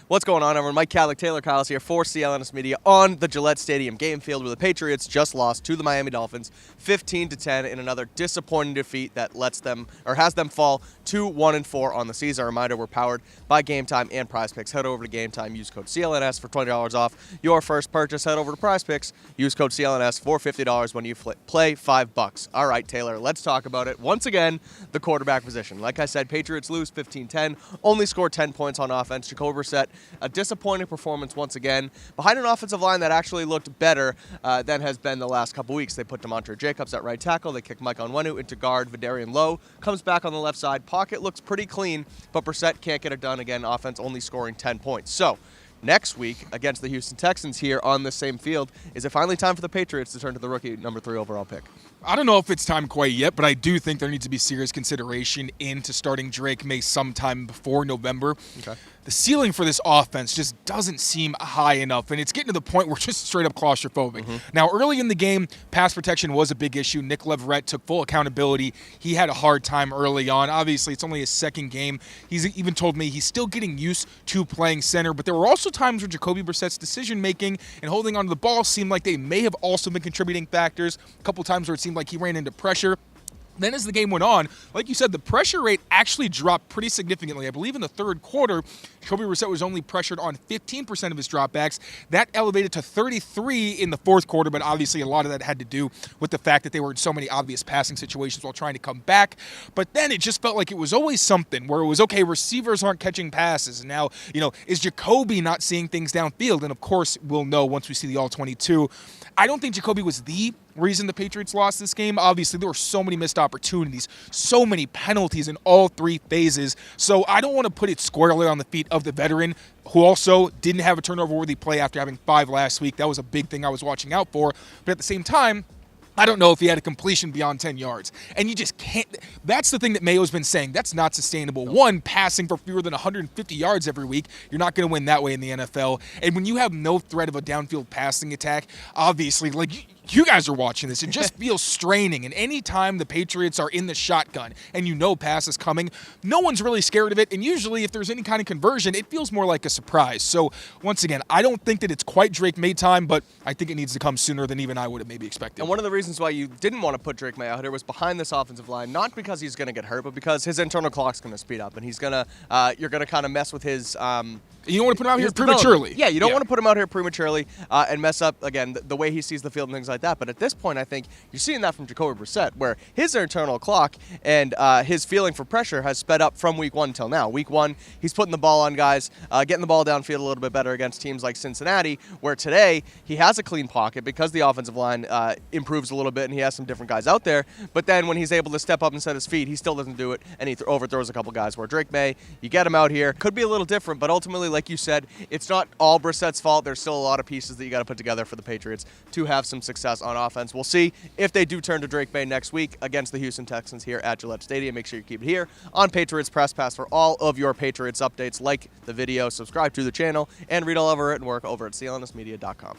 What's going on, everyone? Mike Kadlick, Tayler Kyles here for CLNS Media on the Gillette Stadium game field where the Patriots just lost to the Miami Dolphins 15-10 in another disappointing defeat that has them fall to 1-4 on the season. A reminder, we're powered by Game Time and Prize Picks. Head over to Game Time, use code CLNS for $20 off your first purchase. Head over to Prize Picks, use code CLNS for $50 when you play $5. All right, Taylor, let's talk about it. Once again, the quarterback position. Like I said, Patriots lose 15-10, only score 10 points on offense. Jacoby Brissett, a disappointing performance once again, behind an offensive line that actually looked better than has been the last couple weeks. They put Demontre Jacobs at right tackle. They kick Mike Onwenu into guard. Vidarian Lowe comes back on the left side. Pocket looks pretty clean, but Brissett can't get it done again. Offense only scoring 10 points. So next week against the Houston Texans here on the same field, is it finally time for the Patriots to turn to the rookie number 3 overall pick? I don't know if it's time quite yet, but I do think there needs to be serious consideration into starting Drake Maye sometime before November. Okay. The ceiling for this offense just doesn't seem high enough, and it's getting to the point where it's just straight up claustrophobic. Now, early in the game, pass protection was a big issue. Nick Leverett took full accountability. He had a hard time early on. Obviously, it's only his second game. He's even told me he's still getting used to playing center, but there were also times where Jacoby Brissett's decision-making and holding onto the ball seemed like they may have also been contributing factors. A couple times where it seemed like he ran into pressure. Then as the game went on, like you said, the pressure rate actually dropped pretty significantly. I believe in the third quarter, Jacoby Brissett was only pressured on 15% of his dropbacks. That elevated to 33 in the fourth quarter, but obviously a lot of that had to do with the fact that they were in so many obvious passing situations while trying to come back. But then it just felt like it was always something where it was, okay, receivers aren't catching passes. And now, is Jacoby not seeing things downfield? And of course, we'll know once we see the All-22. I don't think Jacoby was the reason the Patriots lost this game. Obviously, there were so many missed opportunities, so many penalties in all three phases. So I don't want to put it squarely on the feet of the veteran, who also didn't have a turnover-worthy play after having 5 last week. That was a big thing I was watching out for. But at the same time, I don't know if he had a completion beyond 10 yards. And you just can't. That's the thing that Mayo's been saying. That's not sustainable. One, passing for fewer than 150 yards every week. You're not going to win that way in the NFL. And when you have no threat of a downfield passing attack, obviously, you guys are watching this. It just feels straining. And any time the Patriots are in the shotgun and pass is coming, no one's really scared of it. And usually if there's any kind of conversion, it feels more like a surprise. So once again, I don't think that it's quite Drake Maye time, but I think it needs to come sooner than even I would have maybe expected. And one of the reasons why you didn't want to put Drake Maye out here was behind this offensive line, not because he's going to get hurt, but because his internal clock's going to speed up, and you're going to kind of mess with his. You don't want to put him out here prematurely. Yeah, you don't want to put him out here prematurely and mess up, again, the way he sees the field and things like that. But at this point, I think you're seeing that from Jacoby Brissett, where his internal clock and his feeling for pressure has sped up from week 1 till now. Week 1, he's putting the ball on guys, getting the ball downfield a little bit better against teams like Cincinnati, where today he has a clean pocket because the offensive line improves a little bit and he has some different guys out there. But then when he's able to step up and set his feet, he still doesn't do it, and he overthrows a couple guys. Where Drake Maye, you get him out here, could be a little different, but ultimately, like you said, it's not all Brissett's fault. There's still a lot of pieces that you got to put together for the Patriots to have some success on offense. We'll see if they do turn to Drake Maye next week against the Houston Texans here at Gillette Stadium. Make sure you keep it here on Patriots Press Pass for all of your Patriots updates. Like the video, subscribe to the channel, and read all of our written work over at clnsmedia.com.